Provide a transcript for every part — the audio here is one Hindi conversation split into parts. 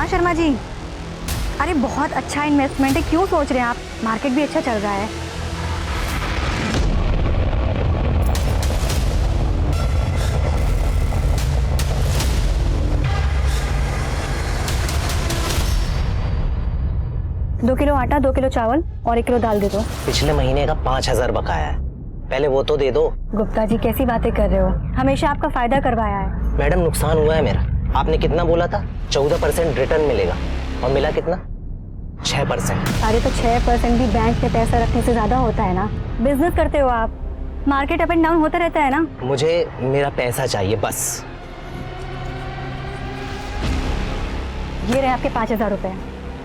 हाँ शर्मा जी, अरे बहुत अच्छा इन्वेस्टमेंट है, क्यों सोच रहे हैं आप? मार्केट भी अच्छा चल रहा है। दो किलो आटा, 2 किलो चावल और 1 किलो दाल दे दो। पिछले महीने का 5,000 बकाया है, पहले वो तो दे दो। गुप्ता जी कैसी बातें कर रहे हो, हमेशा आपका फायदा करवाया है। मैडम नुकसान हुआ है मेरा। आपने कितना बोला था? 14% रिटर्न मिलेगा और मिला कितना? 6%। अरे तो 6% भी बैंक में पैसा रखने से ज्यादा होता है ना। बिजनेस करते हो आप, मार्केट अप एंड डाउन होता रहता है ना। मुझे मेरा पैसा चाहिए बस। ये रहे आपके 5,000 रुपए,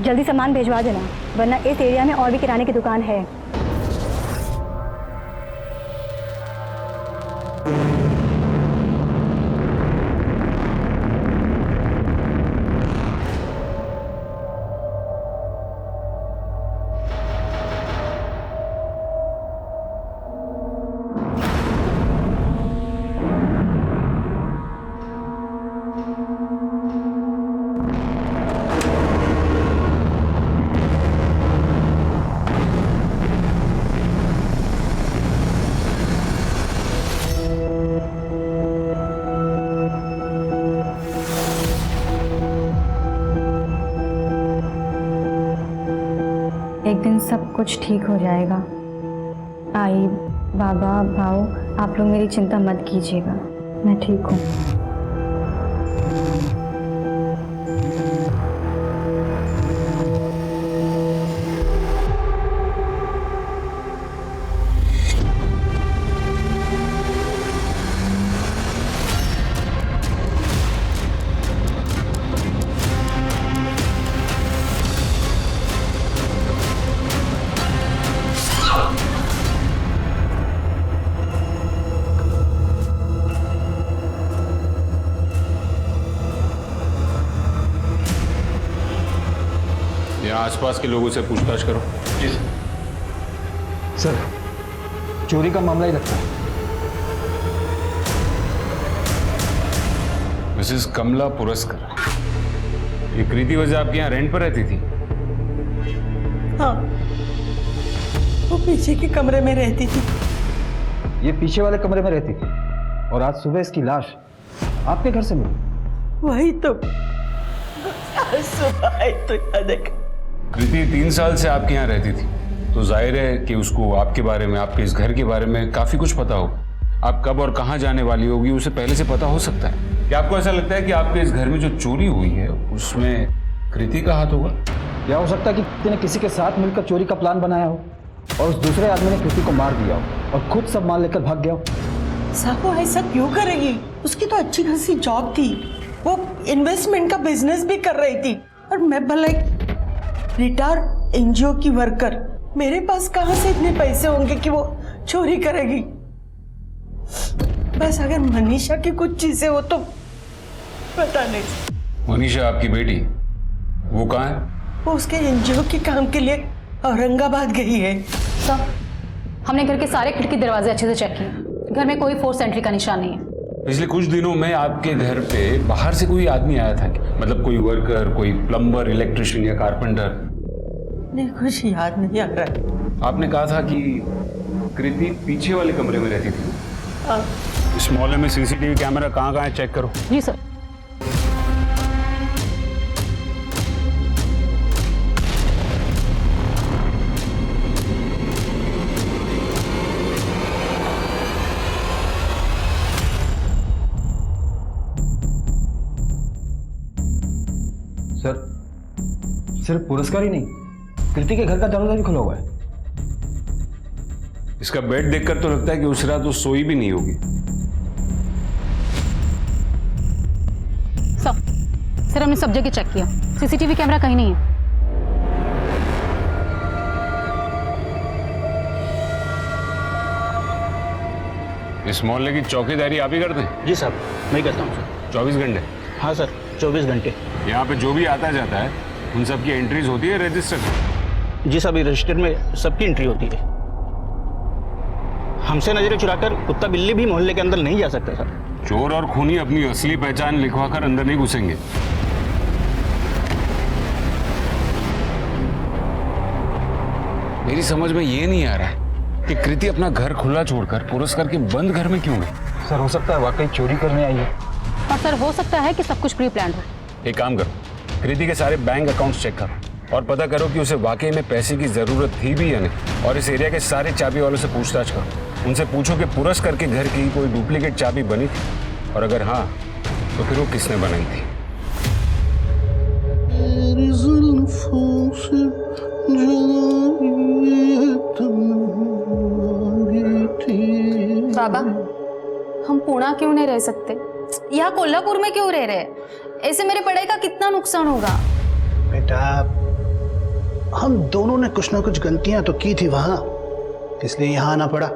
जल्दी सामान भिजवा देना, वरना इस एरिया में और भी किराने की दुकान है। एक दिन सब कुछ ठीक हो जाएगा। आई, बाबा, भाऊ, आप लोग मेरी चिंता मत कीजिएगा, मैं ठीक हूँ। यहाँ आसपास के लोगों से पूछताछ करो। जी सर। चोरी का मामला ही लगता है। मिसेस कमला पुरस्कर, ये कृति वजह आपके यहाँ रेंट पर रहती थी? हाँ, वो पीछे के कमरे में रहती थी। ये पीछे वाले कमरे में रहती थी और आज सुबह इसकी लाश आपके घर से मिली। वही तो आज सुबह आई तो याद है। कृति 3 साल से आपके यहाँ रहती थी, तो जाहिर है कि उसको आपके बारे में, आपके इस घर के बारे में काफी कुछ पता हो। आप कब और कहाँ जाने वाली होगी उसे पहले से पता हो सकता है। क्या आपको ऐसा लगता है कि आपके इस घर में जो चोरी हुई है उसमें कृति का हाथ होगा? या हो सकता है कि कृति ने किसी के साथ मिलकर चोरी का प्लान बनाया हो और उस दूसरे आदमी ने कृति को मार दिया हो और खुद सब माल लेकर भाग गया हो। साहब वो ऐसा क्यों करेगी? उसकी तो अच्छी खासी जॉब थी, वो इन्वेस्टमेंट का बिजनेस भी कर रही थी, और मैं भला एक रिटायर्ड एनजीओ की वर्कर, मेरे पास कहाँ से इतने पैसे होंगे कि वो चोरी करेगी? बस अगर मनीषा की कुछ चीजें हो तो पता नहीं। मनीषा आपकी बेटी, वो कहाँ है? वो उसके एनजीओ के काम के लिए औरंगाबाद गई है। सर, हमने घर के सारे खिड़की दरवाजे अच्छे से चेक किए, घर में कोई फोर्स एंट्री का निशान नहीं है। पिछले कुछ दिनों में आपके घर पे बाहर से कोई आदमी आया था क्या? मतलब कोई वर्कर, कोई प्लम्बर, इलेक्ट्रिशियन या कारपेंटर? नहीं, कुछ याद नहीं आ रहा। आपने कहा था कि कृति पीछे वाले कमरे में रहती थी। इस मोहल्ले में सीसीटीवी कैमरा कहाँ है चेक करो। जी सर। सर, सिर्फ पुरस्कार ही नहीं, कृति के घर का दरवाजा भी खुला हुआ है। इसका बेड देखकर तो लगता है कि उस रात वो सोई भी नहीं होगी। सर हमने सब जगह चेक किया, सीसीटीवी कैमरा कहीं नहीं है। इस मोहल्ले की चौकीदारी आप ही करते हैं? जी साहब, मैं करता हूँ सर। 24 घंटे? हाँ सर, 24 घंटे। यहाँ पे जो भी आता जाता है उन सब की एंट्रीज होती है रजिस्टर में? जी साहब, रजिस्टर में सबकी एंट्री होती है। हमसे नजरें चुराकर कुत्ता बिल्ली भी मोहल्ले के अंदर नहीं जा सकता सर। चोर और खूनी अपनी असली पहचान लिखवा कर अंदर नहीं घुसेंगे। मेरी समझ में ये नहीं आ रहा है कि कृति अपना घर खुला छोड़कर पुरस्कार के बंद घर में क्यों गई। सर हो सकता है वाकई चोरी करने आई है। और सर हो सकता है कि सब कुछ प्री प्लान हो। एक काम करो, कृति के सारे बैंक अकाउंट्स चेक करो और पता करो कि उसे वाकई में पैसे की जरूरत थी भी या नहीं। और इस एरिया के सारे चाबी वालों से पूछताछ करो, उनसे पूछो कि पुरस्कार के घर की कोई डुप्लीकेट चाबी बनी थी, और अगर हाँ तो फिर वो किसने बनाई थी। बाबा, हम पुणे क्यों नहीं रह सकते? यहाँ कोल्हापुर में क्यों रह रहे हैं? ऐसे मेरे पढ़ाई का कितना नुकसान होगा? बेटा, हम दोनों ने कुछ ना कुछ गलतियां तो की थी वहां, इसलिए यहां आना पड़ा।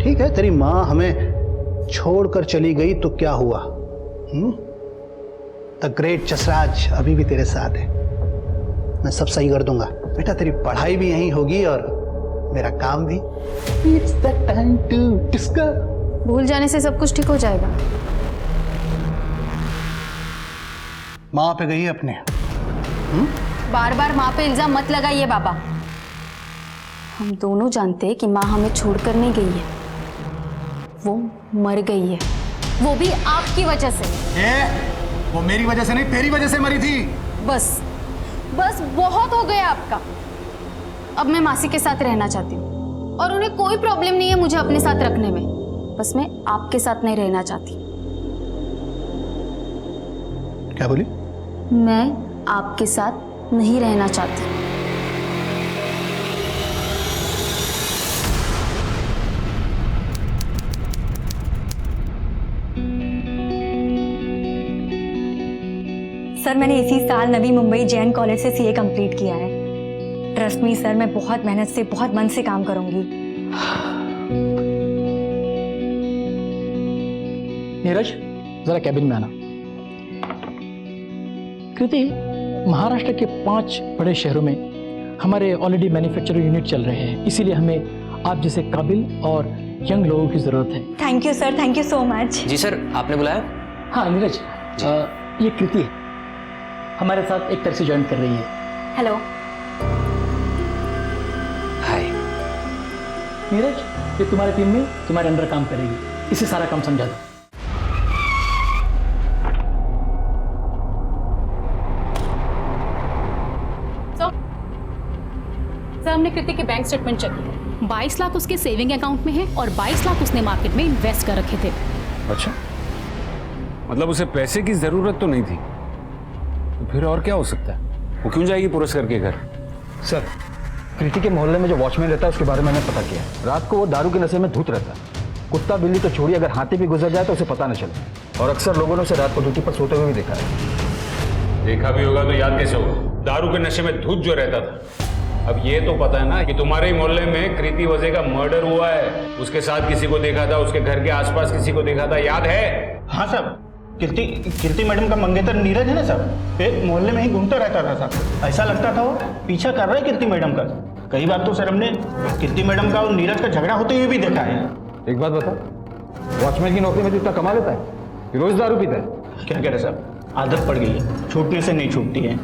ठीक है, तेरी माँ हमें छोड़कर चली गई तो क्या हुआ? द ग्रेट जसराज अभी भी तेरे साथ है, मैं सब सही कर दूंगा। बेटा, तेरी पढ़ाई भी यहीं होगी और मेरा काम भी। It's the time to discuss. भूल जाने से सब कुछ ठीक हो जाएगा। माँ पे गई अपने। बार बार माँ पे इल्जाम मत लगाइए बाबा। हम दोनों जानते हैं कि माँ हमें छोड़कर नहीं गई है, वो मर गई है, वो भी आपकी वजह से। वो मेरी वजह से नहीं, तेरी वजह से मरी थी। बस बस बहुत हो गया आपका। अब मैं मासी के साथ रहना चाहती हूँ और उन्हें कोई प्रॉब्लम नहीं है मुझे अपने साथ रखने में, बस मैं आपके साथ नहीं रहना चाहती। क्या बोली? मैं आपके साथ नहीं रहना चाहती। सर मैंने इसी साल नवी मुंबई जैन कॉलेज से सीए कंप्लीट किया है। ट्रस्ट मी सर, मैं बहुत मेहनत से, बहुत मन से काम करूंगी। नीरज, जरा कैबिन में आना। कृति, महाराष्ट्र के 5 बड़े शहरों में हमारे ऑलरेडी मैन्युफैक्चरिंग यूनिट चल रहे हैं, इसीलिए हमें आप जैसे काबिल और यंग लोगों की जरूरत है। Thank you sir, thank you so much. जी सर, आपने बुलाया? हाँ नीरज, ये कृति है, हमारे साथ एक तरह से ज्वाइन कर रही है। हेलो। हाय। नीरज, ये तुम्हारी टीम में तुम्हारे अंडर काम करेगी, इसे सारा काम समझा दो। सर, हमने कृति के बैंक स्टेटमेंट चेक किया। 22 लाख उसके सेविंग अकाउंट में है और 22 लाख उसने मार्केट में इन्वेस्ट कर रखे थे। अच्छा, मतलब उसे पैसे की जरूरत तो नहीं थी, तो फिर और क्या हो सकता है? वो क्यों जाएगी पुरस्कार के घर? सर, कृति के मोहल्ले में जो वॉचमैन रहता है उसके बारे में मैंने पता किया। रात को वो दारू के नशे में धुत रहता है। कुत्ता बिल्ली तो छोड़ी, अगर हाथी भी गुजर जाए तो उसे पता न चले। और अक्सर लोगों ने उसे रात को ड्यूटी पर सोते हुए भी देखा है। देखा भी होगा तो याद कैसे होगा? दारू के नशे में धुत जो रहता था। अब ये तो पता है ना कि तुम्हारे ही मोहल्ले में कृति वजह का मर्डर हुआ है, उसके साथ किसी को देखा था, उसके घर के आसपास किसी को देखा था, याद है? हाँ साहब, कीर्ति मैडम का मंगेतर नीरज है ना साहब, ये मोहल्ले में ही घूमता रहता था साहब। ऐसा लगता था वो पीछा कर रहा है कीर्ति मैडम का। कई बार तो सर हमने कीर्ति मैडम का और नीरज का झगड़ा होते हुए भी देखा है। एक बात बता, वॉचमैन की नौकरी में तो इतना कमा लेता है, रोज दारू पीता है? क्या कह रहे साहब, आदत पड़ गई है, छूटने से नहीं छूटती है।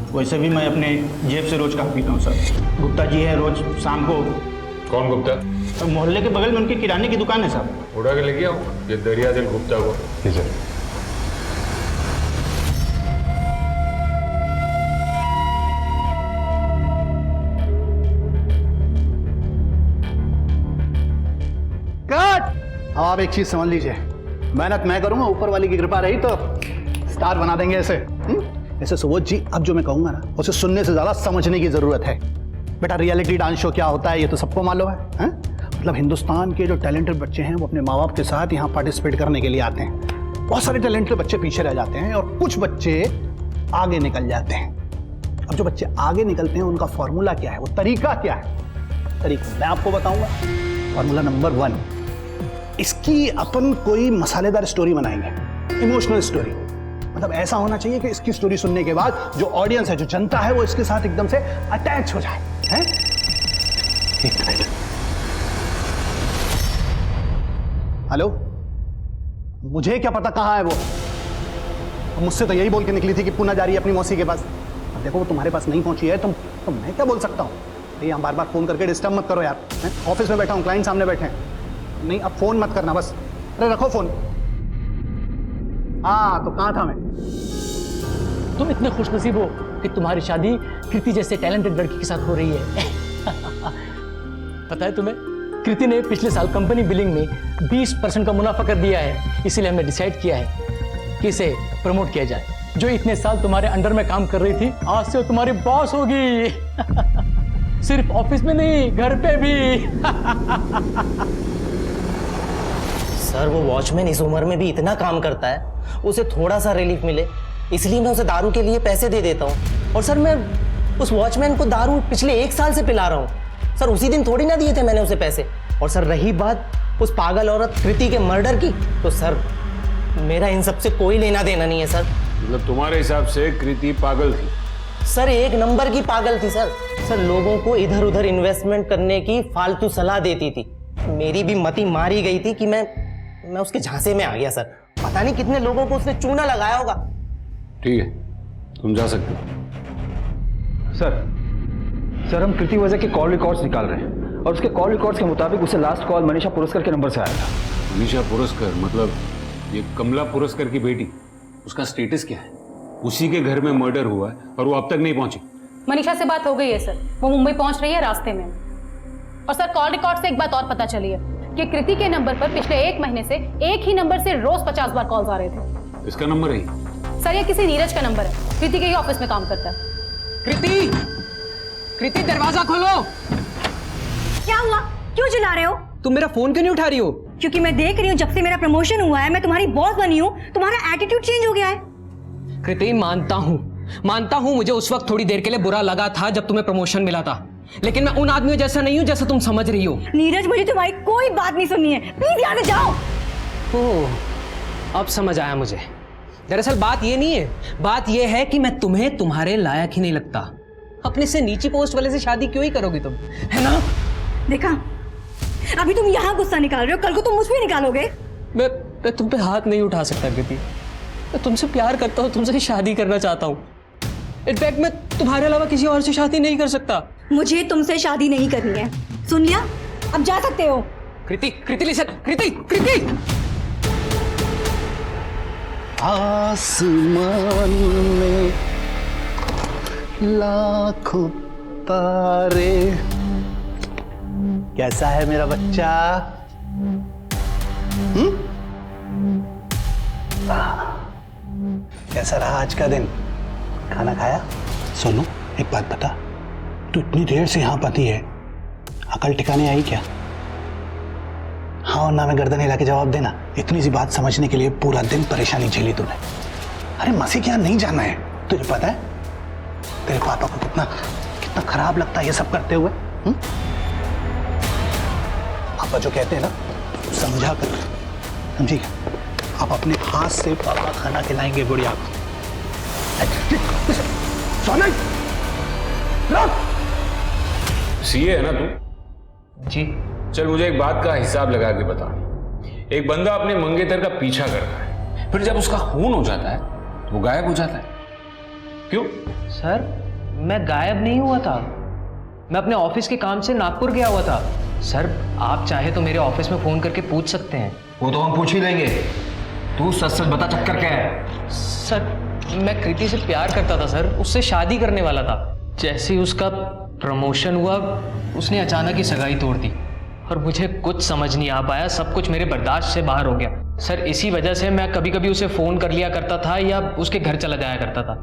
वैसे भी मैं अपने जेब से रोज काम पीता हूँ सर। गुप्ता जी है, रोज शाम को। कौन गुप्ता? मोहल्ले के बगल में उनकी किराने की दुकान है साहब। उड़ा के लेके आओ ये दरिया दिल गुप्ता को। जी सर। अब आप एक चीज समझ लीजिए, मेहनत मैं करूंगा, ऊपर वाली की कृपा रही तो स्टार बना देंगे ऐसे। ऐसे सुबोध जी, अब जो मैं कहूंगा ना उसे सुनने से ज्यादा समझने की जरूरत है। बेटा, रियलिटी डांस शो क्या होता है ये तो सबको मालूम है? मतलब हिंदुस्तान के जो टैलेंटेड बच्चे हैं वो अपने माँ बाप के साथ यहाँ पार्टिसिपेट करने के लिए आते हैं। बहुत सारे टैलेंटेड बच्चे पीछे रह जाते हैं और कुछ बच्चे आगे निकल जाते हैं। अब जो बच्चे आगे निकलते हैं उनका फॉर्मूला क्या है, वो तरीका क्या है? तरीका मैं आपको बताऊंगा। फॉर्मूला नंबर 1, इसकी अपन कोई मसालेदार स्टोरी बनाएंगे, इमोशनल स्टोरी। मतलब ऐसा होना चाहिए कि इसकी स्टोरी सुनने के बाद जो ऑडियंस है, जो जनता है, वो इसके साथ एकदम से अटैच हो जाए। हैं? एक मिनट। हेलो, मुझे क्या पता कहाँ है वो? मुझसे तो यही बोल के निकली थी कि पुणे जा रही है अपनी मौसी के पास। अब देखो वो तुम्हारे पास नहीं पहुंची है तो मैं क्या बोल सकता हूँ? ये हम बार बार फ़ोन करके डिस्टर्ब मत करो यार। हैं? ऑफिस में बैठा हूँ, क्लाइंट सामने बैठे हैं। नहीं, अब फ़ोन मत करना बस। अरे रखो फ़ोन। हाँ, तो कहाँ था मैं? तुम इतने खुशनसीब हो कि तुम्हारी शादी कृति जैसे टैलेंटेड लड़की के साथ हो रही है। पता है तुम्हें, कृति ने पिछले साल कंपनी बिलिंग में 20% का मुनाफा कर दिया है। इसीलिए हमने डिसाइड किया है कि इसे प्रमोट किया जाए। जो इतने साल तुम्हारे अंडर में काम कर रही थी, आज से वो तुम्हारी बॉस होगी। सिर्फ ऑफिस में नहीं, घर पे भी। सर वो वॉचमैन इस उम्र में भी इतना काम करता है, उसे थोड़ा सा रिलीफ मिले इसलिए मैं उसे दारू के लिए पैसे दे देता हूँ। और सर मैं उस वॉचमैन को दारू पिछले 1 साल से पिला रहा हूँ। सर उसी दिन थोड़ी ना दिए थे मैंने उसे पैसे। और सर रही बात उस पागल औरत कृति के मर्डर की, तो सर मेरा इन सब से कोई लेना देना नहीं है सर। मतलब तुम्हारे हिसाब से कृति पागल थी? सर 1 नंबर की पागल थी सर। सर लोगों को इधर उधर इन्वेस्टमेंट करने की फालतू सलाह देती थी। मेरी भी मति मारी गई थी कि मैं उसके झांसे में आ गया सर। पता नहीं कितने लोगों को उसने चूना लगाया होगा। ठीक है, तुम जा सकते हो। सर हम कृति वजह के कॉल रिकॉर्ड्स निकाल रहे हैं और उसके कॉल रिकॉर्ड्स के मुताबिक उसे लास्ट कॉल मनीषा पुरस्कर के नंबर से आया था। मनीषा पुरस्कर मतलब ये कमला पुरस्कर की बेटी? उसका स्टेटस क्या है? उसी के घर में मर्डर हुआ है और वो अब तक नहीं पहुंची। मनीषा से बात हो गई है सर, वो मुंबई पहुंच रही है रास्ते में। और सर कॉल रिकॉर्ड से एक बात और पता चली है कि कृति के नंबर पर पिछले 1 महीने से एक ही नंबर से रोज 50 बार कॉल्स आ रहे थे। इसका नंबर है? सर ये किसी नीरज का नंबर है, कृति के ही ऑफिस में काम करता है। कृति दरवाजा खोलो। क्या हुआ? क्यों चिल्ला रहे हो? तुम मेरा फोन क्यों नहीं उठा रही हो? क्योंकि मैं देख रही हूँ जब से मेरा प्रमोशन हुआ है, मैं तुम्हारी बॉस बनी हूँ, तुम्हारा एटीट्यूड चेंज हो गया है। कृति मानता हूँ मुझे उस वक्त थोड़ी देर के लिए बुरा लगा था जब तुम्हें प्रमोशन मिला था, लेकिन मैं उन आदमियों जैसा नहीं हूँ जैसा तुम समझ रही हो। नीरज मुझे तुम्हारी कोई बात नहीं सुननी है, प्लीज यहाँ से जाओ। ओह अब समझ आया मुझे। दरअसल बात ये नहीं है, बात ये है कि मैं तुम्हें तुम्हारे लायक ही नहीं लगता। अपने से नीची पोस्ट वाले से शादी क्यों ही करोगी तुम, है ना? देखा, अभी तुम यहाँ गुस्सा निकाल रहे हो, कल को तुम मुझ पे निकालोगे। मैं तुम पे हाथ नहीं उठा सकता कृति। मैं तुमसे प्यार करता हूँ, तुमसे शादी करना चाहता हूँ। इनफैक्ट मैं तुम्हारे अलावा किसी और से शादी नहीं कर सकता। मुझे तुमसे शादी नहीं करनी है, सुन लिया? अब जा सकते हो। कृति लिसन, कृति आसमान में लाखों तारे। कैसा है मेरा बच्चा? कैसा रहा आज का दिन? खाना खाया? सोनू एक बात बता, तू इतनी देर से यहां पती है, अकल ठिकाने आई क्या? हाँ और ना में गर्दन हिला के जवाब देना। इतनी सी बात समझने के लिए पूरा दिन परेशानी झेली तूने। अरे मसी के यहाँ नहीं जाना है, तुझे पता है तेरे पापा को कितना खराब लगता है ये सब करते हुए। पापा जो कहते हैं ना समझा कर, समझी? आप अपने हाथ से पापा खाना खिलाएंगे गुड़िया को। सीए है ना तू? जी। चल मुझे एक बात का हिसाब लगा के बता। एक बंदा अपने मंगेतर का पीछा करता है, फिर जब उसका खून हो जाता है तो वो गायब हो जाता है, क्यों? सर मैं गायब नहीं हुआ था, मैं अपने ऑफिस के काम से नागपुर गया हुआ था। सर आप चाहे तो मेरे ऑफिस में फोन करके पूछ सकते हैं। वो तो हम पूछ ही लेंगे, तू सच बता चक्कर क्या है? सर मैं कृति से प्यार करता था सर, उससे शादी करने वाला था। जैसे ही उसका प्रमोशन हुआ उसने अचानक ही सगाई तोड़ दी और मुझे कुछ समझ नहीं आ पाया, सब कुछ मेरे बर्दाश्त से बाहर हो गया। सर इसी वजह से मैं कभी कभी उसे फ़ोन कर लिया करता था या उसके घर चला जाया करता था।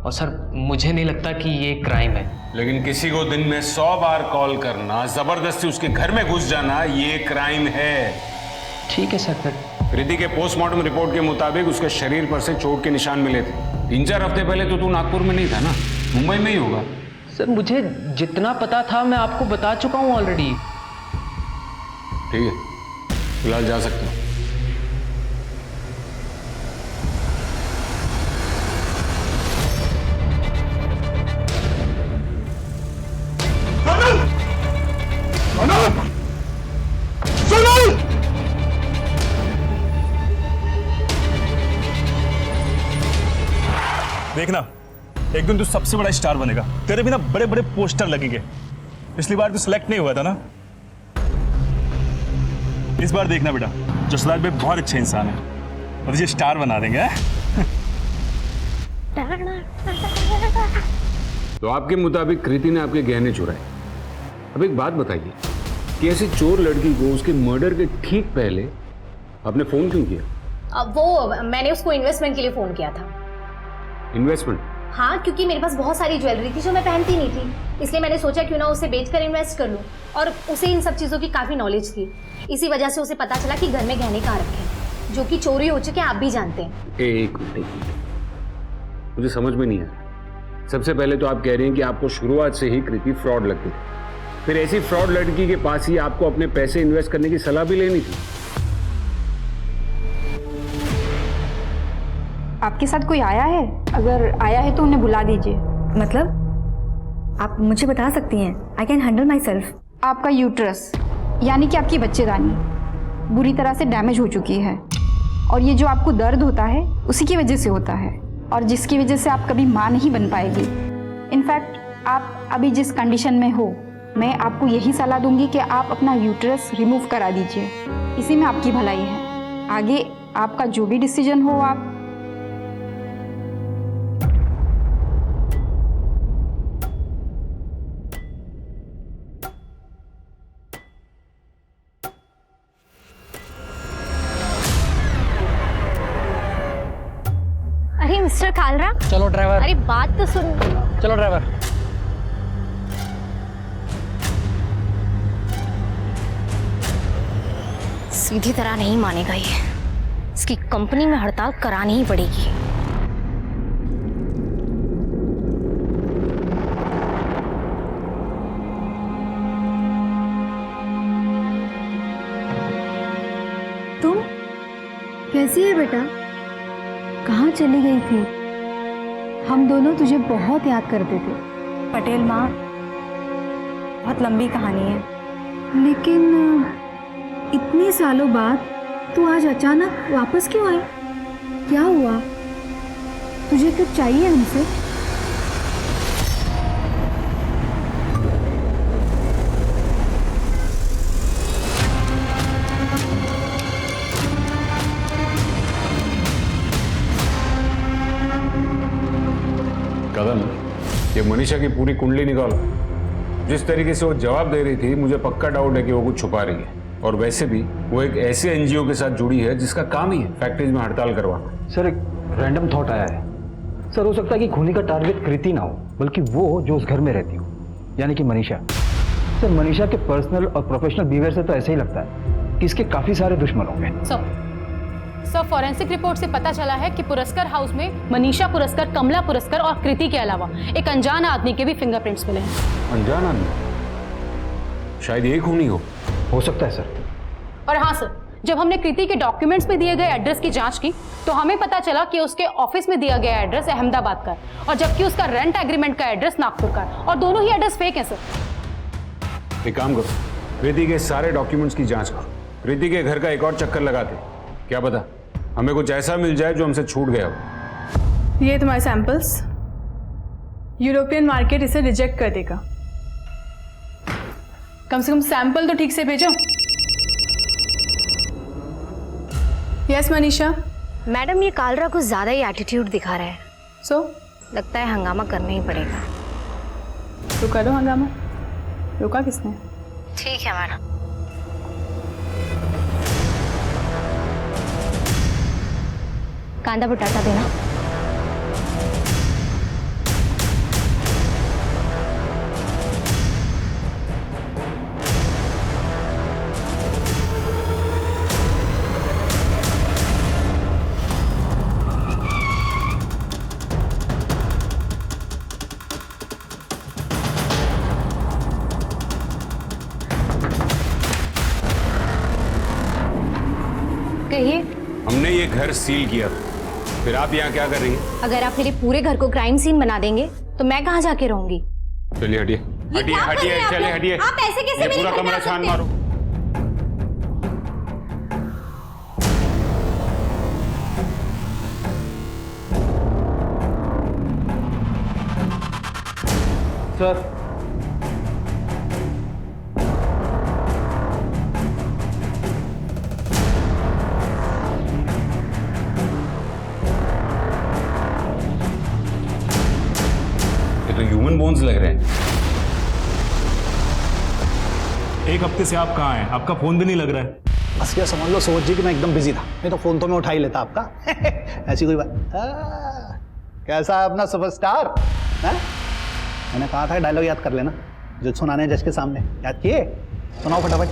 और सर मुझे नहीं लगता कि ये क्राइम है। लेकिन किसी को दिन में 100 बार कॉल करना, जबरदस्ती उसके घर में घुस जाना, ये क्राइम है। ठीक है सर। फिर कृति के पोस्टमार्टम रिपोर्ट के मुताबिक उसके शरीर पर से चोट के निशान मिले थे। 3-4 हफ्ते पहले तो तू नागपुर में नहीं था ना, मुंबई में ही होगा। सर मुझे जितना पता था मैं आपको बता चुका हूँ ऑलरेडी। ठीक है, फिलहाल जा सकते हो। देखना एक दिन तू सबसे बड़ा स्टार बनेगा, तेरे बिना बड़े बड़े पोस्टर लगेंगे। पिछली बार तो सिलेक्ट नहीं हुआ था ना। इस बार देखना बेटा, जसराज भाई बहुत अच्छे इंसान है और तुझे स्टार बना देंगे। तो आपके मुताबिक कृति ने आपके गहने चुराए। अब एक बात बताइए कि ऐसी चोर लड़की को उसके मर्डर के ठीक पहले आपने फोन क्यों किया? वो मैंने उसको इन्वेस्टमेंट के लिए फोन किया था। इन्वेस्टमेंट? हाँ, क्योंकि मेरे पास बहुत सारी ज्वेलरी थी जो मैं पहनती नहीं थी, इसलिए मैंने सोचा क्यों ना उसे बेचकर इन्वेस्ट कर लूं। और उसे इन सब चीज़ों की काफ़ी नॉलेज थी, इसी वजह से उसे पता चला कि घर में गहने कहाँ रखे हैं, जो कि चोरी हो चुके हैं, आप भी जानते हैं। एक मिनट, मुझे समझ में नहीं आया। सबसे पहले तो आप कह रहे हैं कि आपको शुरुआत से ही कृति फ्रॉड लगती थी, फिर ऐसी फ्रॉड लड़की के पास ही आपको अपने पैसे इन्वेस्ट करने की सलाह भी लेनी थी। आपके साथ कोई आया है? अगर आया है तो उन्हें बुला दीजिए। मतलब आप मुझे बता सकती हैं? I can handle my self. आपका यूट्रस यानी कि आपकी बच्चेदानी बुरी तरह से डैमेज हो चुकी है, और ये जो आपको दर्द होता है उसी की वजह से होता है, और जिसकी वजह से आप कभी माँ नहीं बन पाएगी। इनफैक्ट आप अभी जिस कंडीशन में हो, मैं आपको यही सलाह दूंगी कि आप अपना यूट्रस रिमूव करा दीजिए, इसी में आपकी भलाई है। आगे आपका जो भी डिसीजन हो आप। अरे मिस्टर कालरा, चलो ड्राइवर। अरे बात तो सुन। चलो ड्राइवर। सीधी तरह नहीं मानेगा ये, इसकी कंपनी में हड़ताल करानी ही पड़ेगी। तुम कैसी है बेटा? कहाँ चली गई थी? हम दोनों तुझे बहुत याद करते थे। पटेल माँ, बहुत लंबी कहानी है, लेकिन इतने सालों बाद तू आज अचानक वापस क्यों आई? क्या हुआ? तुझे कुछ चाहिए हमसे? कदम, ये मनीषा की पूरी कुंडली निकालो। जिस तरीके से वो जवाब दे रही थी, मुझे पक्का डाउट है कि वो कुछ छुपा रही है। और वैसे भी वो एक ऐसे एनजीओ के साथ जुड़ी है जिसका काम ही है फैक्ट्रीज में हड़ताल करवाना। सर, एक रैंडम थॉट आया है। सर, हो सकता है कि खूनी का टारगेट कृति ना हो, बल्कि वो जो उस घर में रहती हो, यानी कि मनीषा। सर, मनीषा के पर्सनल और प्रोफेशनल बिहेवियर से तो ऐसे ही लगता है कि इसके काफी सारे दुश्मन होंगे। सर, फॉरेंसिक रिपोर्ट से पता चला है कि पुरस्कार हाउस में मनीषा पुरस्कार, कमला पुरस्कार और कृति के अलावा एक अनजान आदमी के भी फिंगरप्रिंट्स मिले हैं। अनजान आदमी? शायद यही खूनी हो सकता है सर। और हाँ सर, जब हमने कृति के डॉक्यूमेंट्स में दिए गए एड्रेस की जांच की तो हमें पता चला कि उसके ऑफिस में दिया गया एड्रेस अहमदाबाद का है, और जबकि उसका रेंट एग्रीमेंट का एड्रेस नागपुर का है, और दोनों ही एड्रेस फेक है सर। एक काम करो, कृति के सारे डॉक्यूमेंट्स की जांच करो, कृति के घर का एक और चक्कर लगाते, क्या पता हमें कुछ ऐसा मिल जाए जो हमसे छूट गया हो। ये तुम्हारे सैंपल्स, यूरोपियन मार्केट इसे रिजेक्ट कर देगा। कम से कम सैंपल तो ठीक से भेजो। यस मनीषा। मैडम, ये कालरा कुछ ज्यादा ही एटीट्यूड दिखा रहा है। लगता है हंगामा करना ही पड़ेगा। तो करो हंगामा। रोका किसने? ठीक है मैडम। कांदा बटाटा देना। कहिए। हमने ये घर सील किया, फिर आप यहाँ क्या कर रही हैं? अगर आप मेरे पूरे घर को क्राइम सीन बना देंगे तो मैं कहाँ जाके रहूंगी? चलिए हटिए हटिए हटिए, चले हटिए। आप ऐसे कैसे ये मेरे पूरा घर में कमरा आ छान सकते हैं? मारो। सर, ह्यूमन बोन्स लग रहे हैं। एक हफ्ते से आप कहाँ हैं? आपका फोन भी नहीं लग रहा है। बस ये समझ लो सोच जी कि मैं एकदम बिजी था, नहीं तो फोन तो मैं उठा ही लेता आपका। ऐसी कोई बात। कैसा है अपना सुपरस्टार? मैंने कहा था डायलॉग याद कर लेना जो सुनाने हैं जज के सामने। याद किए? सुनाओ फटाफट।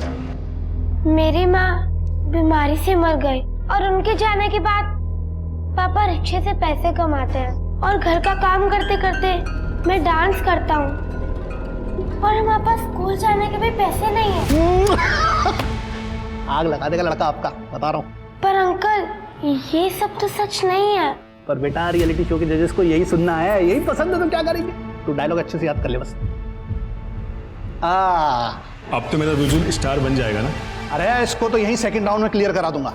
मेरी माँ बीमारी से मर गई और उनके जाने के बाद पापा रिक्शे से पैसे कमाते हैं और घर का काम करते करते मैं डांस करता हूँ और हमारे पास स्कूल जाने के भी पैसे नहीं है। आग लगा देगा लड़का आपका, बता रहा हूँ। पर अंकल ये सब तो सच नहीं है। पर बेटा रियलिटी शो के जजेस को यही सुनना है, यही पसंद है, तो क्या करेंगे? तू डायलॉग अच्छे से याद कर ले बस। अब तो मेरा रुजुल स्टार बन जाएगा ना? अरे इसको तो यही सेकंड राउंड में क्लियर करा दूंगा।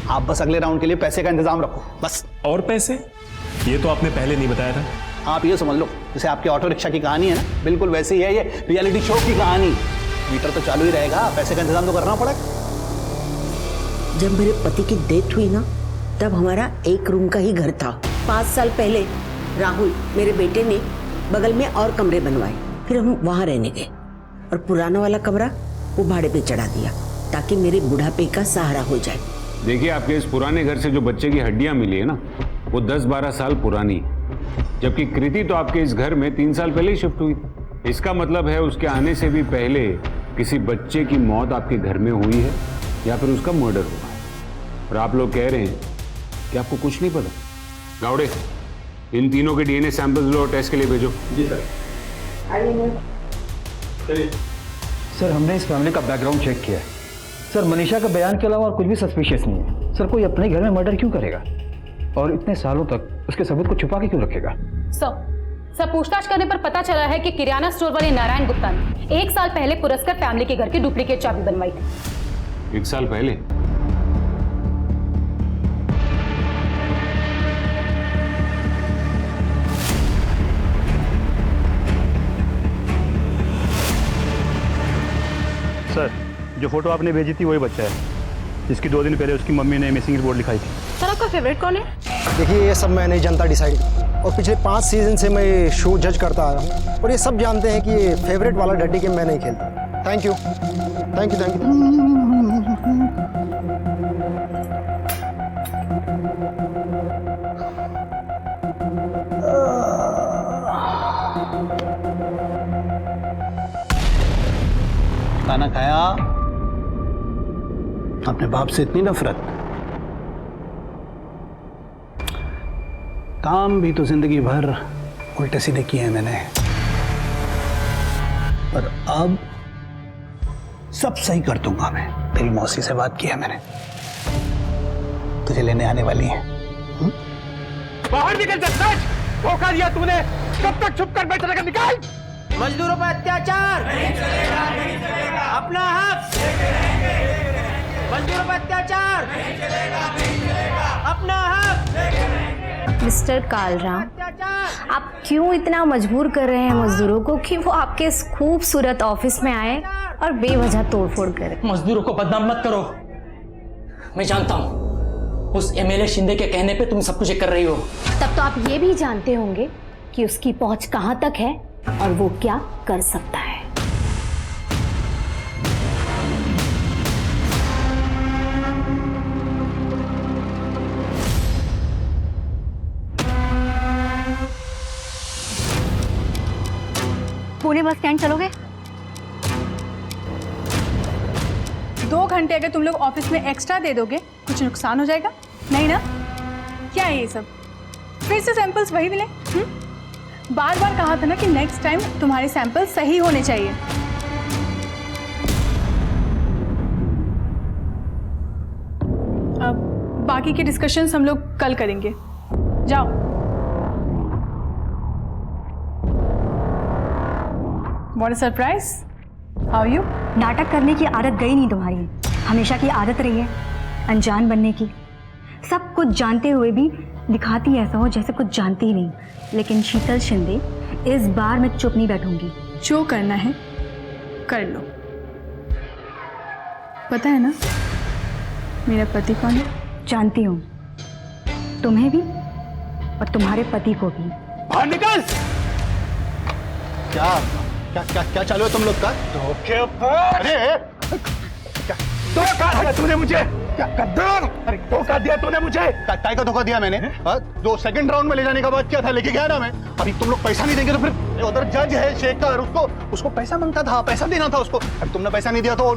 आप बस अगले राउंड के लिए पैसे का इंतजाम रखो बस। और पैसे? ये तो आपने पहले नहीं बताया था। आप ये समझ लो जैसे आपके ऑटो रिक्शा की कहानी है ना, बिल्कुल वैसे ही है ये रियलिटी शो की कहानी। मीटर तो चालू ही रहेगा, पैसे का इंतजाम तो करना पड़ेगा। जब मेरे पति की डेथ हुई ना, तब हमारा एक रूम का ही घर था। 5 साल पहले राहुल मेरे बेटे ने बगल में और कमरे बनवाए, फिर हम वहां रहने गए और पुराना वाला कमरा वो भाड़े पे चढ़ा दिया ताकि मेरे बुढ़ापे का सहारा हो जाए। देखिए, आपके इस पुराने घर से जो बच्चे की हड्डियां मिली है ना, वो 10-12 साल पुरानी, जबकि कृति तो आपके इस घर में 3 साल पहले ही शिफ्ट हुई थी। इसका मतलब है उसके आने से भी पहले किसी बच्चे की मौत आपके घर में हुई है या फिर उसका मर्डर हुआ है। और आप लोग कह रहे हैं कि आपको कुछ नहीं पता। गावड़े, इन तीनों के डीएनए सैंपल्स लो, टेस्ट के लिए भेजो। जी सर। सर हमने इस फैमिली का बैकग्राउंड चेक किया है। सर मनीषा का बयान के अलावा और कुछ भी सस्पिशियस नहीं है। सर कोई अपने घर में मर्डर क्यों करेगा और इतने सालों तक उसके सबूत को छुपा के क्यों रखेगा? सर पूछताछ करने पर पता चला है कि किराना स्टोर वाले नारायण गुप्ता ने 1 साल पहले पुरस्कार फैमिली के घर की डुप्लीकेट चाबी बनवाई थी। 1 साल पहले? सर, जो फोटो आपने भेजी थी वही बच्चा है जिसकी 2 दिन पहले उसकी मम्मी ने मिसिंग रिपोर्ट लिखाई थी। सर आपका फेवरेट कौन है? देखिए, ये सब मैं नहीं जानता डिसाइड, और पिछले 5 सीजन से मैं ये शो जज करता आ रहा हूँ और ये सब जानते हैं कि ये फेवरेट वाला डड्डी गेम मैं नहीं खेलता। Thank you, thank you, thank you. खाना खाया? अपने बाप से इतनी नफरत? काम भी तो जिंदगी भर उल्टे सीधे किए हैं मैंने, पर अब सब सही कर दूंगा मैं। तेरी मौसी से बात की है मैंने, तुझे लेने आने वाली है। बाहर निकल जा, धोखा दिया तूने। कब तक छुप कर बैठा रहेगा? निकाल। मजदूरों पर अत्याचार नहीं चलेगा, नहीं चलेगा। अपना हक मजदूरों पर अत्याचार नहीं चलेगा, नहीं चलेगा। अपना हक। मिस्टर कालराम, आप क्यों इतना मजबूर कर रहे हैं मजदूरों को कि वो आपके इस खूबसूरत ऑफिस में आए और बेवजह तोड़फोड़ करें? मजदूरों को बदनाम मत करो। मैं जानता हूँ उस एमएलए शिंदे के कहने पे तुम सब कुछ कर रही हो। तब तो आप ये भी जानते होंगे कि उसकी पहुंच कहां तक है और वो क्या कर सकता है। पुणे बस स्टैंड चलोगे? 2 घंटे अगर तुम लोग ऑफिस में एक्स्ट्रा दे दोगे कुछ नुकसान हो जाएगा? नहीं ना? क्या है ये सब? फिर से सैंपल्स वही मिले? बार बार कहा था ना कि नेक्स्ट टाइम तुम्हारे सैंपल सही होने चाहिए। अब बाकी के डिस्कशंस हम लोग कल करेंगे। जाओ। What a surprise. How are you? नाटक करने की आदत गई नहीं तुम्हारी, हमेशा की आदत रही है अनजान बनने की। सब कुछ जानते हुए भी दिखाती ऐसा हो जैसे कुछ जानती ही नहीं। लेकिन शीतल शिंदे, इस बार मैं चुप नहीं बैठूंगी। जो करना है कर लो। पता है ना मेरा पति कौन है? जानती हूँ, तुम्हें भी और तुम्हारे पति को भी। बाहर निकल। क्या क्या क्या क्या चालू है तुम लोग का? अरे धोखा दिया तूने मुझे, गद्दार! अरे धोखा दिया तूने मुझे। काय का धोखा दिया मैंने? जो सेकंड राउंड में ले जाने का बात किया था, लेके गया ना मैं। अभी तुम लोग पैसा नहीं देंगे तो फिर उधर जज है शेखर, उसको पैसा मांगता था, पैसा देना था उसको। अभी तुमने पैसा नहीं दिया तो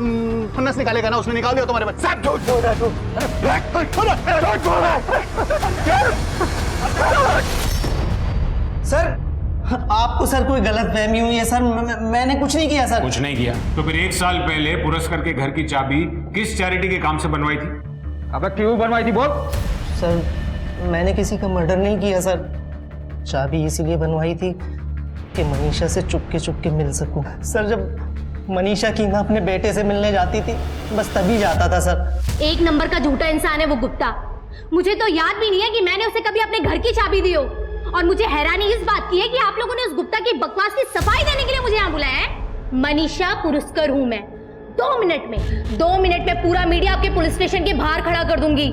फन्नस निकालेगा ना, उसने निकाल दिया तुम्हारे पास। सब झूठ बोल रहा है तू। सर आपको सर कोई गलत फहमी हुई है सर, मैंने कुछ नहीं किया सर। कुछ नहीं किया तो फिर 1 साल पहले पुरस्कार के घर की चाबी किस चैरिटी के काम से बनवाई थी? अब क्यों बनवाई थी बोल? सर मैंने किसी का मर्डर नहीं किया सर, चाबी इसीलिए बनवाई थी कि मनीषा से चुपके मिल सकूं। सर जब मनीषा की मां अपने बेटे से मिलने जाती थी बस तभी जाता था सर। 1 नंबर का झूठा इंसान है वो गुप्ता। मुझे तो याद भी नहीं है कि मैंने उसे कभी अपने घर की चाबी दी हो। और मुझे हैरानी इस बात की है कि आप लोगों ने उस गुप्ता की बकवास की सफाई देने के लिए मुझे यहाँ बुलाया है। मनीषा पुरस्कार हूं मैं। 2 मिनट में पूरा मीडिया आपके पुलिस स्टेशन के बाहर खड़ा कर दूंगी।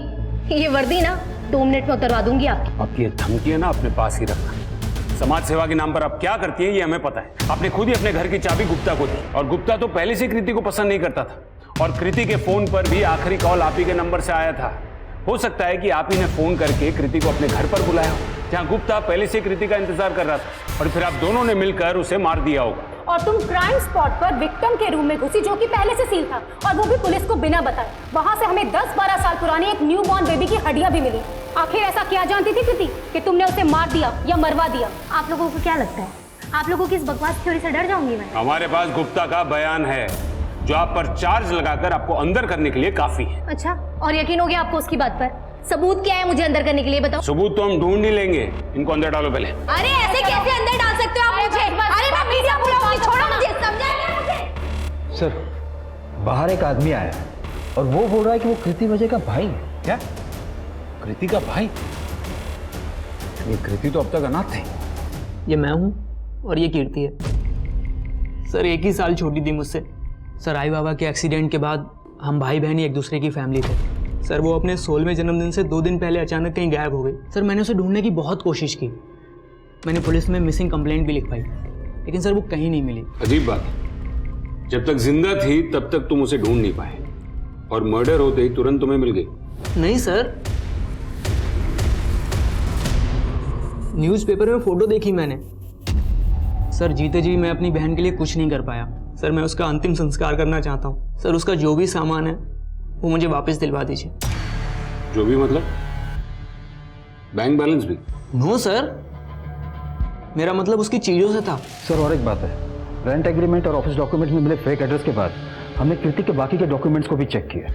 ये वर्दी ना 2 मिनट में उतरवा दूंगी आपकी ये धमकी है ना अपने पास ही रखना। समाज सेवा के नाम पर आप क्या करती है ये हमें पता है। आपने खुद ही अपने घर की चाबी गुप्ता को दी और गुप्ता तो पहले से कृति को पसंद नहीं करता था और कृति के फोन पर भी आखिरी कॉल आप ही के नंबर से आया था। हो सकता है कि आप ही ने फोन करके कृति को अपने घर पर बुलाया हो जहां गुप्ता पहले से कृति का इंतजार कर रहा था और फिर आप दोनों ने मिलकर उसे मार दिया होगा। और तुम क्राइम स्पॉट पर विक्टिम के रूम में घुसी जो कि पहले से सील था और वो भी पुलिस को बिना बताए। वहां से हमें 10-12 साल पुरानी एक न्यू बॉर्न बेबी की हड्डियां भी मिली। आखिर ऐसा क्या जानती थी कृति कि तुमने उसे मार दिया या मरवा दिया? आप लोगों को क्या लगता है आप लोगों की इस बकवास थ्योरी से डर जाऊंगी मैं? हमारे पास गुप्ता का बयान है जो आप पर चार्ज लगाकर आपको अंदर करने के लिए काफी है। अच्छा, और यकीन हो गया आपको उसकी बात पर? सबूत क्या है मुझे अंदर करने के लिए बताओ। सबूत तो हम ढूंढ ही लेंगे, इनको अंदर डालो पहले। अरे ऐसे कैसे अंदर डाल सकते हो आप मुझे? अरे मैं मीडिया बुलाऊंगी, छोड़ो मुझे, समझाएंगे मुझे। सर बाहर एक आदमी आया है और वो बोल रहा है कि वो कृति वजह का भाई है। क्या? कृति का भाई? ये कृति तो अब तक अनाथ थे। ये मैं हूँ और ये कीर्ति है। सर 1 ही साल छोटी थी मुझसे। सर आई बाबा के एक्सीडेंट के बाद हम भाई बहन ही एक दूसरे की फैमिली थे। सर वो अपने 16वें जन्मदिन से 2 दिन पहले अचानक कहीं गायब हो गई। सर मैंने उसे ढूंढने की बहुत कोशिश की। मैंने पुलिस में मिसिंग कंप्लेंट भी लिखवाई लेकिन सर वो कहीं नहीं मिली। अजीब बात है, जब तक जिंदा थी तब तक तुम उसे ढूंढ नहीं पाए और मर्डर होते ही तुरंत तुम्हें मिल गई। नहीं सर, न्यूज़पेपर में फोटो देखी मैंने। सर जीते जी मैं अपनी बहन के लिए कुछ नहीं कर पाया। सर मैं उसका अंतिम संस्कार करना चाहता हूँ। सर उसका जो भी सामान है वो मुझे वापस दिलवा दीजिए। जो भी मतलब? बैंक बैलेंस भी? नो सर, मेरा मतलब उसकी चीजों से था। सर और एक बात है, रेंट एग्रीमेंट और ऑफिस डॉक्यूमेंट में मिले फेक एड्रेस के बाद हमने कृति के बाकी के डॉक्यूमेंट्स को भी चेक किया।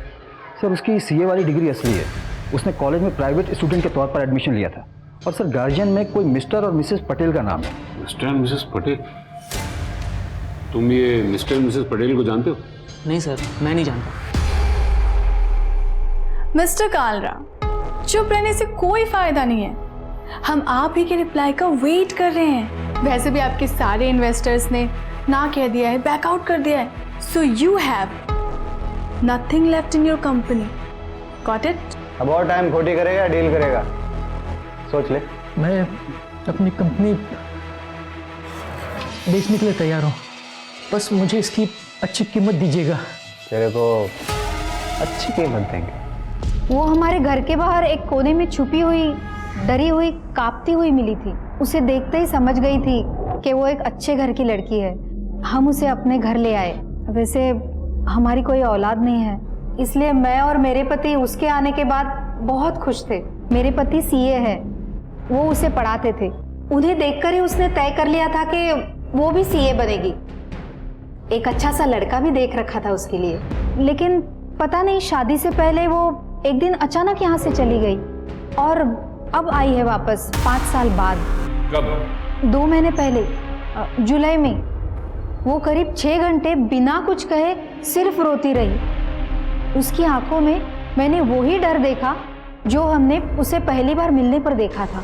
सर उसकी सीए वाली डिग्री असली है। उसने कॉलेज में प्राइवेट स्टूडेंट के तौर पर एडमिशन लिया था और सर गार्जियन में कोई मिस्टर और मिसेस पटेल का नाम है। Mister and Mrs Patel? तुम ये मिस्टर एंड मिसेस पटेल को जानते हो? नहीं सर, मैं नहीं जानता। मिस्टर कालरा, चुप रहने से कोई फायदा नहीं है। हम आप ही के रिप्लाई का वेट कर रहे हैं। वैसे भी आपके सारे इन्वेस्टर्स ने ना कह दिया है, बैकआउट कर दिया है। So you have nothing left in your company. Got it? अब और टाइम खोटी करेगा डील करेगा, सोच ले। मैं अपनी कंपनी बेचने के लिए तैयार हूँ, बस मुझे इसकी अच्छी कीमत दीजिएगा। तेरे को अच्छी कीमत देंगे। वो हमारे घर के बाहर एक कोने में छुपी हुई, डरी हुई, कांपती हुई मिली थी। उसे देखते ही समझ गई थी कि वो एक अच्छे घर की लड़की है। हम उसे अपने घर ले आए। वैसे हमारी कोई औलाद नहीं है, इसलिए मैं और मेरे पति उसके आने के बाद बहुत खुश थे। मेरे पति सीए है, वो उसे पढ़ाते थे। उन्हें देखकर ही उसने तय कर लिया था कि वो भी सीए बनेगी। एक अच्छा सा लड़का भी देख रखा था उसके लिए, लेकिन पता नहीं शादी से पहले वो एक दिन अचानक यहाँ से चली गई और अब आई है वापस 5 साल बाद। कब? 2 महीने पहले, जुलाई में। वो करीब 6 घंटे बिना कुछ कहे सिर्फ रोती रही। उसकी आंखों में मैंने वही डर देखा जो हमने उसे पहली बार मिलने पर देखा था।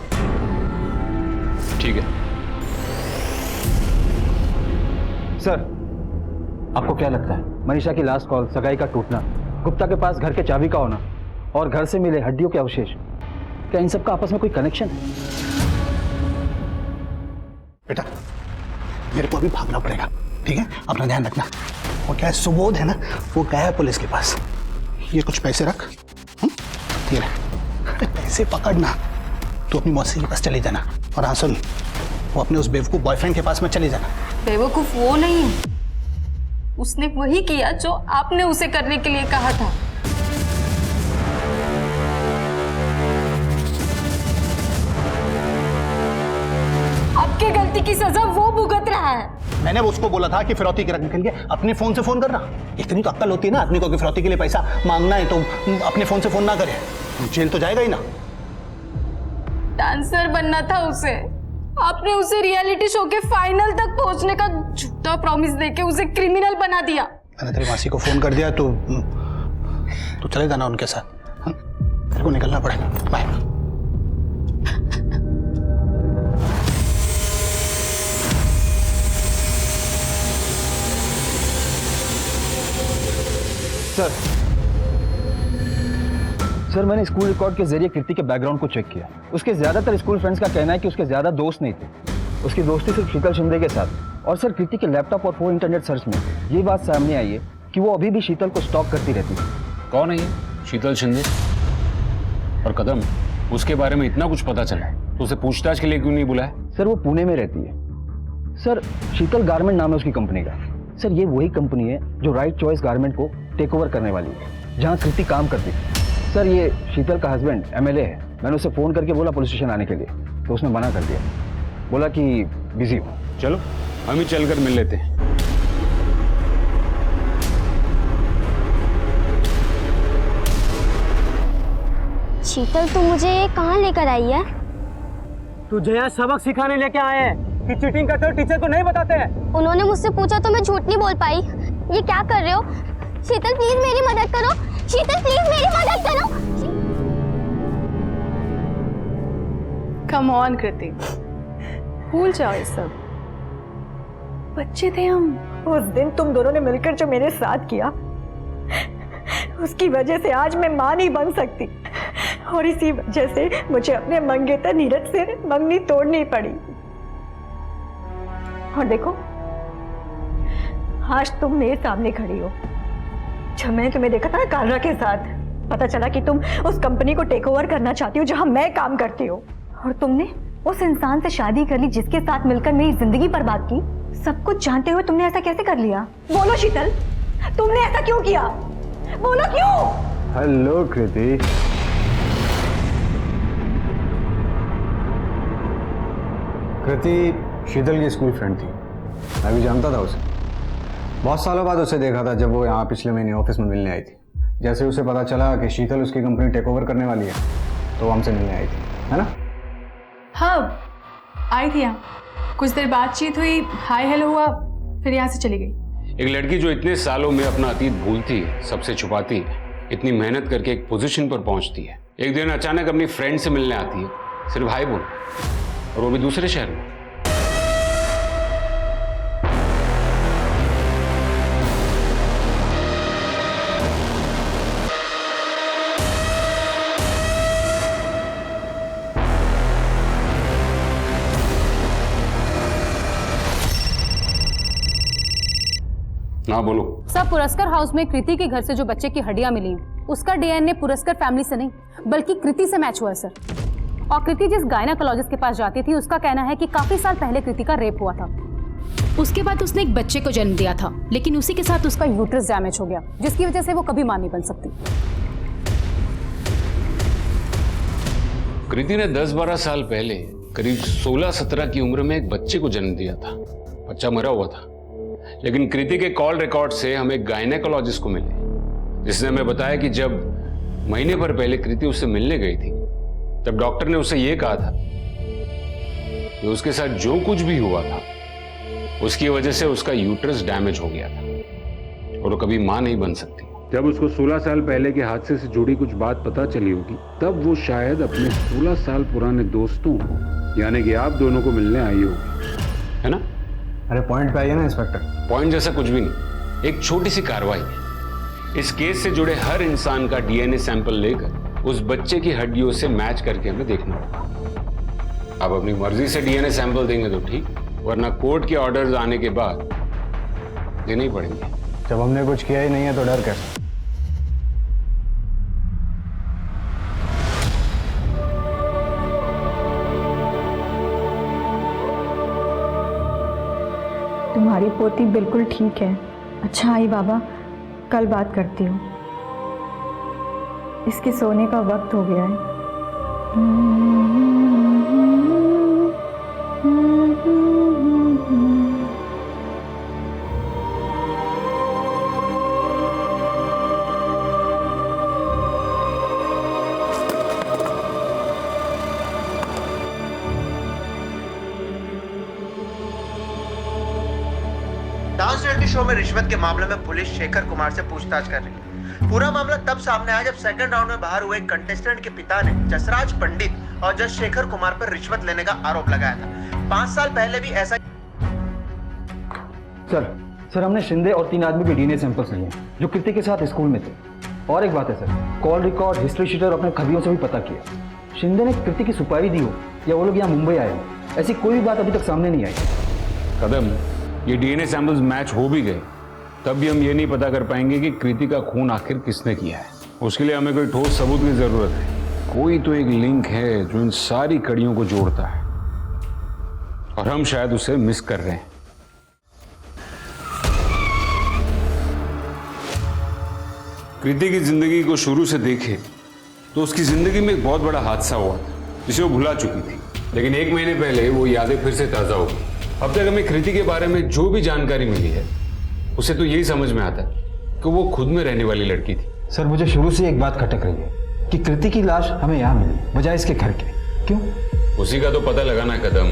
ठीक है सर, आपको क्या लगता है मनीषा की लास्ट कॉल, सगाई का टूटना, गुप्ता के पास घर के चाबी का होना और घर से मिले हड्डियों के अवशेष, क्या इन सब का आपस में कोई कनेक्शन है? बेटा मेरे को अभी भागना पड़ेगा, ठीक है? अपना ध्यान रखना। और क्या है, सुबोध है ना, वो गया है पुलिस के पास। ये कुछ पैसे रख, ये रख, पैसे पकड़ना। तू अपनी मौसी के पास चली जाना। और हाँ सुन, वो अपने उस बेवकूफ बॉयफ्रेंड के पास में चली जाना। बेवकूफ वो नहीं है, उसने वही किया जो आपने उसे करने के लिए कहा था। आपकी गलती की सजा वो भुगत रहा है। मैंने उसको बोला था कि फिरौती के रखने के लिए अपने फोन से फोन करना। इतनी तो अक्ल होती है ना आदमी को कि फिरौती के लिए पैसा मांगना है तो अपने फोन से फोन ना करे, जेल तो जाएगा ही ना। डांसर बनना था उसे, आपने उसे रियलिटी शो के फाइनल तक पहुंचने का झूठा प्रॉमिस देके उसे क्रिमिनल बना दिया। मैंने तेरी मासी को फोन कर दिया तो चले जाना उनके साथ। तेरे को निकलना पड़ेगा। बाय। सर मैंने स्कूल रिकॉर्ड के जरिए कृति के बैकग्राउंड को चेक किया। उसके ज्यादातर स्कूल फ्रेंड्स का कहना है कि उसके ज्यादा दोस्त नहीं थे, उसकी दोस्ती सिर्फ शीतल शिंदे के साथ। और सर कृति के लैपटॉप और फोन इंटरनेट सर्च में ये बात सामने आई है कि वो अभी भी शीतल को स्टॉक करती रहती है। कौन है ये शीतल शिंदे? और कदम, उसके बारे में इतना कुछ पता चला है तो उसे पूछताछ के लिए क्यों नहीं बुलाया? सर वो पुणे में रहती है। सर शीतल गारमेंट नाम है उसकी कंपनी का। सर ये वही कंपनी है जो राइट चॉइस गारमेंट को टेक ओवर करने वाली है, जहाँ कृति काम करती है। सर ये शीतल का हस्बैंड MLA है। मैंने उसे फोन करके बोला पुलिस स्टेशन आने के लिए, तो उसने मना कर दिया, बोला कि बिजी हो। चलो हम ही चलकर मिल लेते हैं। शीतल तू मुझे कहाँ लेकर आई है? तुझे यहाँ सबक सिखाने लेके आए हैं कि चीटिंग करते हो टीचर को नहीं बताते हैं। उन्होंने मुझसे पूछा तो मैं झूठ नहीं बोल पाई। ये क्या कर रहे हो? शीतल प्लीज मेरी मदद करो। शीतल प्लीज मेरी मदद करो। कम ऑन कृति, भूल जाओ ये सब, बच्चे थे हम। उस दिन तुम दोनों ने मिलकर जो मेरे साथ किया, उसकी वजह से आज मैं मां नहीं बन सकती, और इसी वजह से मुझे अपने मंगेतर नीरज से मंगनी तोड़नी पड़ी। और देखो आज तुम मेरे सामने खड़ी हो। जब मैंने तुम्हें देखा था ना कालरा के साथ, पता चला कि तुम उस कंपनी को टेक ओवर करना चाहती हो जहां मैं काम करती हूँ। और तुमने उस इंसान से शादी कर ली जिसके साथ मिलकर मेरी जिंदगी बर्बाद की। सब कुछ जानते हुए तुमने ऐसा कैसे कर लिया? बोलो शीतल, तुमने ऐसा क्यों किया? बोलो क्यों? हेलो कृति। कृति शीतल की स्कूल फ्रेंड थी, मैं भी जानता था उसे। बहुत सालों बाद उसे देखा था जब वो यहाँ पिछले महीने ऑफिस में मिलने आई थी। जैसे उसे पता चला कि शीतल उसकी कंपनी टेक ओवर करने वाली है तो हमसे मिलने आई थी, है ना? हाँ आई थी यहाँ, कुछ देर बातचीत हुई, हाय हेलो हुआ, फिर यहाँ से चली गई। एक लड़की जो इतने सालों में अपना अतीत भूलती है, सबसे छुपाती है, इतनी मेहनत करके एक पोजीशन पर पहुंचती है, एक दिन अचानक अपनी फ्रेंड से मिलने आती है, सिर्फ भाई बोल, और वो भी दूसरे शहर में। हाँ बोलो। सब पुरस्कार हाउस में कृति के घर से जो बच्चे की हड्डियां मिली हैं, उसका DNA पुरस्कार फैमिली से नहीं बल्कि कृति से मैच हुआ है सर। और कृति जिस गायनेकोलॉजिस्ट के पास जाती थी उसका कहना है कि काफी साल पहले कृति का रेप हुआ था। उसके बाद उसने एक बच्चे को जन्म दिया था, लेकिन उसी के साथ उसका यूट्रस डैमेज हो गया, जिसकी वजह से वो कभी मां नहीं बन सकती। कृति ने 10-12 साल पहले करीब 16-17 की उम्र में एक बच्चे को जन्म दिया था। बच्चा मरा हुआ था, लेकिन कृति के कॉल रिकॉर्ड से हम एक गायनेकोलॉजिस्ट को मिले, जिसने हमें बताया कि जब महीने भर पहले कृति उससे मिलने गई थी तब डॉक्टर ने उसे यह कहा था कि उसके साथ जो कुछ भी हुआ था उसकी वजह से उसका यूट्रस डैमेज हो गया था और वो कभी मां नहीं बन सकती। जब उसको 16 साल पहले के हादसे से जुड़ी कुछ बात पता चली होगी तब वो शायद अपने 16 साल पुराने दोस्तों को, यानी कि आप दोनों को मिलने आई होगी, है ना? अरे पॉइंट पे आइए ना इंस्पेक्टर। पॉइंट जैसा कुछ भी नहीं, एक छोटी सी कार्रवाई है। इस केस से जुड़े हर इंसान का DNA सैंपल लेकर उस बच्चे की हड्डियों से मैच करके हमें देखना होगा। आप अपनी मर्जी से DNA सैंपल देंगे तो ठीक, वरना कोर्ट के ऑर्डर्स आने के बाद देने ही पड़ेंगे। जब हमने कुछ किया ही नहीं है तो डर कैसा? तुम्हारी पोती बिल्कुल ठीक है। अच्छा आई बाबा, कल बात करती हूँ। इसके सोने का वक्त हो गया है। डांस रियलिटी शो में रिश्वत के मामले में पुलिस शेखर कुमार से पूछताछ कर रही है। पूरा मामला तब सामने आया जब सेकंड राउंड में बाहर हुए कंटेस्टेंट के पिता ने जसराज पंडित और जज शेखर कुमार पर रिश्वत लेने का आरोप लगाया था। 5 साल पहले भी ऐसा। सर हमने शिंदे और 3 आदमी के डीएनए सैंपल्स लिए जो कृति के साथ स्कूल में थे। और एक बात है sir, call record, history sheeter अपने खबियों से भी पता किया। शिंदे ने कृति की सुपारी दी हो या वो लोग यहाँ मुंबई आए हो, ऐसी कोई भी बात अभी तक सामने नहीं आई। कदम, ये डीएनए सैंपल्स मैच हो भी गए तब भी हम ये नहीं पता कर पाएंगे कि कृति का खून आखिर किसने किया है। उसके लिए हमें कोई ठोस सबूत की जरूरत है। कोई तो एक लिंक है जो इन सारी कड़ियों को जोड़ता है और हम शायद उसे मिस कर रहे हैं। कृति की जिंदगी को शुरू से देखे तो उसकी जिंदगी में एक बहुत बड़ा हादसा हुआ था जिसे वो भुला चुकी थी, लेकिन 1 महीने पहले वो यादें फिर से ताजा हो गई। अब तक हमें कृति के बारे में जो भी जानकारी मिली है उसे तो यही समझ में आता है कि वो खुद में रहने वाली लड़की थी। सर मुझे शुरू से एक बात खटक रही है कि कृति की लाश हमें यहाँ मिली बजाय इसके घर के। क्यों? उसी का तो पता लगाना कदम।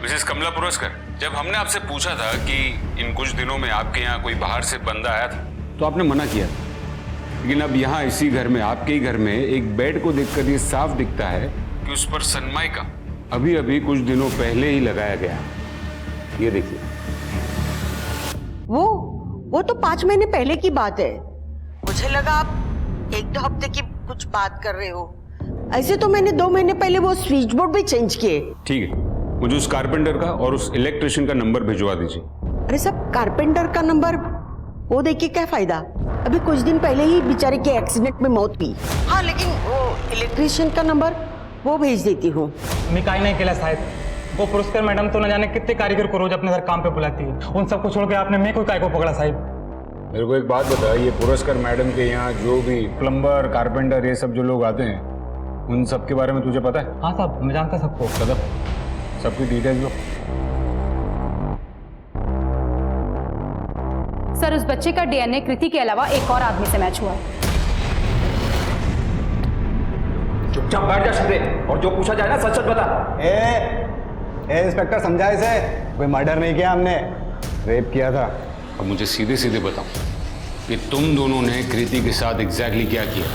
मिसेस कमला पुरस्कर, जब हमने आपसे पूछा था कि इन कुछ दिनों में आपके यहाँ कोई बाहर से बंदा आया था तो आपने मना किया था, लेकिन अब यहाँ इसी घर में, आपके ही घर में एक बेड को देखकर ये साफ दिखता है कि उस पर सनमाइका अभी अभी कुछ दिनों पहले ही लगाया गया। ये देखिए। वो तो 5 महीने पहले की बात है। मुझे लगा आप 1-2 हफ्ते की कुछ बात कर रहे हो। ऐसे तो मैंने 2 महीने पहले वो स्विच बोर्ड भी चेंज किए। ठीक है, मुझे उस कारपेंटर का और उस इलेक्ट्रिशियन का नंबर भिजवा दीजिए। अरे सब कारपेंटर का नंबर वो देखिए क्या फायदा, अभी कुछ दिन पहले ही बेचारे के एक्सीडेंट में मौत हुई। हाँ लेकिन वो इलेक्ट्रिशियन का नंबर वो भेज देती हूँ। मैं काहे नहीं केला साहब, वो पुरस्कार मैडम तो न जाने कितने कारीगर को रोज अपने घर काम पे बुलाती है, उन सबको छोड़ के आपने मैं कोई काय को पकड़ा साहब? मेरे को एक बात बता, ये पुरस्कार मैडम के यहाँ जो भी प्लम्बर, कारपेंटर, ये सब जो लोग आते हैं उन सब के बारे में तुझे पता है? हाँ साहब, मैं जानता सबको। कदम, सबकी डिटेल्स लो। सर उस बच्चे का डीएनए कृति के अलावा एक और आदमी से मैच हुआ है। चुपचाप बैठ जा शिंदे, और जो पूछा जाए ना सच सच बता। ए इंस्पेक्टर, समझा इसे, कोई मर्डर नहीं किया हमने, रेप किया था। अब मुझे सीधे सीधे बताओ कि तुम दोनों ने कृति के साथ एग्जैक्टली क्या किया?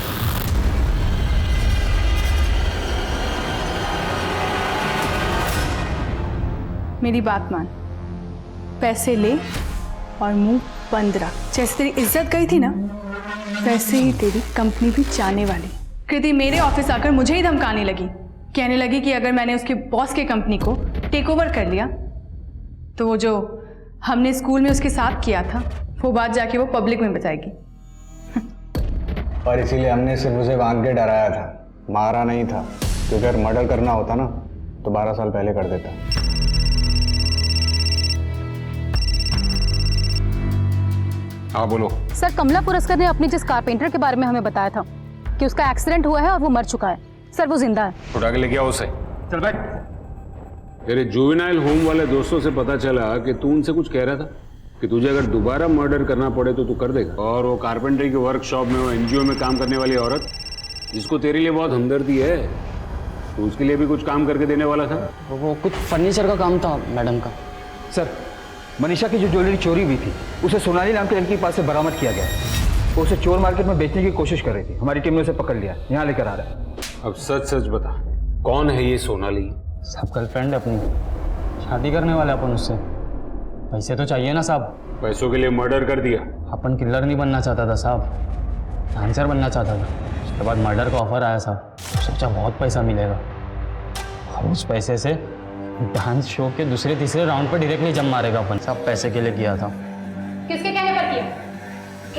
मेरी बात मान, पैसे ले और मुंह बंद रख। जैसे तेरी इज्जत गई थी ना, वैसे ही तेरी कंपनी भी जाने वाली। कृति मेरे ऑफिस आकर मुझे ही धमकाने लगी, कहने लगी कि अगर मैंने उसके बॉस के कंपनी को टेक ओवर कर लिया तो वो जो हमने स्कूल में उसके साथ किया था वो बात जाके वो पब्लिक में बताएगी। और इसीलिए हमने सिर्फ उसे बांध के डराया था, मारा नहीं था, क्योंकि अगर मर्डर करना होता ना तो 12 साल पहले कर देता। हाँ बोलो। सर कमला पुरस्कार ने अपने जिस कारपेंटर के बारे में हमें बताया था कि उसका एक्सीडेंट हुआ है और वो मर चुका है, सर वो जिंदा है। उठा के लेके आओ उसे। चल बैठ। तेरे जुवेनाइल होम वाले दोस्तों से पता चला कि तू उनसे कुछ कह रहा था कि तुझे अगर दोबारा मर्डर करना पड़े तो तू कर देगा। और वो कारपेंटरी के वर्कशॉप में, वो एनजीओ में काम करने वाली औरत जिसको तेरे लिए बहुत हमदर्दी है, तो उसके लिए भी कुछ काम करके देने वाला था। वो कुछ फर्नीचर का काम था मैडम का। सर मनीषा की जो ज्वेलरी चोरी हुई थी उसे सोनाली नाम के लड़की के पास से बरामद किया गया। वो उसे चोर मार्केट में बेचने की कोशिश कर रही थी, हमारी टीम ने उसे पकड़ लिया, यहाँ लेकर आ रहा है। अब सच सच बता, कौन है ये सोनाली? सब गर्लफ्रेंड है अपनी, शादी करने वाले अपन उससे। पैसे तो चाहिए ना साहब। पैसों के लिए मर्डर कर दिया? अपन किलर नहीं बनना चाहता था साहब, डांसर बनना चाहता था। उसके बाद मर्डर का ऑफर आया साहब, सोचा बहुत पैसा मिलेगा और उस पैसे से डांस शो के दूसरे तीसरे राउंड पर डायरेक्टली जम मारेगा अपन। सब पैसे के लिए किया था। किसके कहने पर किया?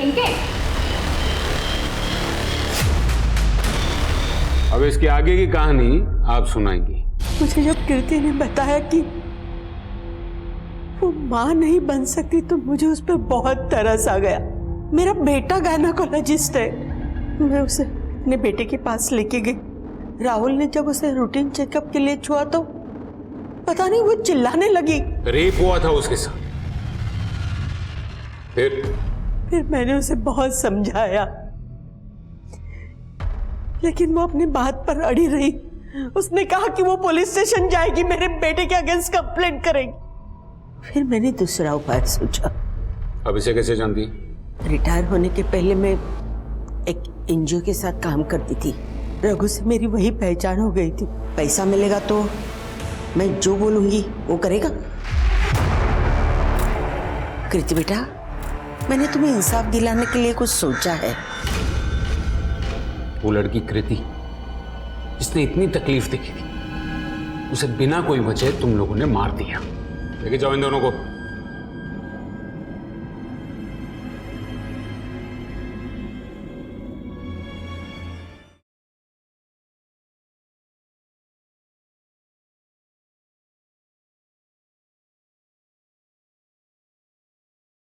इनके? अब इसके आगे की कहानी आप सुनाएंगी। मुझे जब कीर्ति ने बताया कि वो माँ नहीं बन सकती तो मुझे उस पर बहुत तरस आ गया। मेरा बेटा गायनेकोलॉजिस्ट है, मैं उसे अपने बेटे के पास लेके गई। राहुल ने जब उसे रूटीन चेकअप के लिए छुआ तो पता नहीं वो चिल्लाने लगी। रेप हुआ था उसके साथ? फिर मैंने उसे बहुत समझाया, लेकिन वो अपनी बात पर अड़ी रही। उसने कहा कि वो पुलिस स्टेशन जाएगी, मेरे बेटे के अगेंस्ट कंप्लेंट करेगी। फिर मैंने दूसरा उपाय सोचा। अब इसे कैसे जानती? रिटायर होने के पहले मैं एक एनजीओ के साथ काम करती थी। रघु से मेरी वही पहचान हो गई थी। पैसा मिलेगा तो मैं जो बोलूंगी वो करेगा। कृति बेटा, मैंने तुम्हें इंसाफ दिलाने के लिए कुछ सोचा है। वो लड़की कृति जिसने इतनी तकलीफ देखी थी, उसे बिना कोई वजह तुम लोगों ने मार दिया। लेके जाओ इन दोनों को।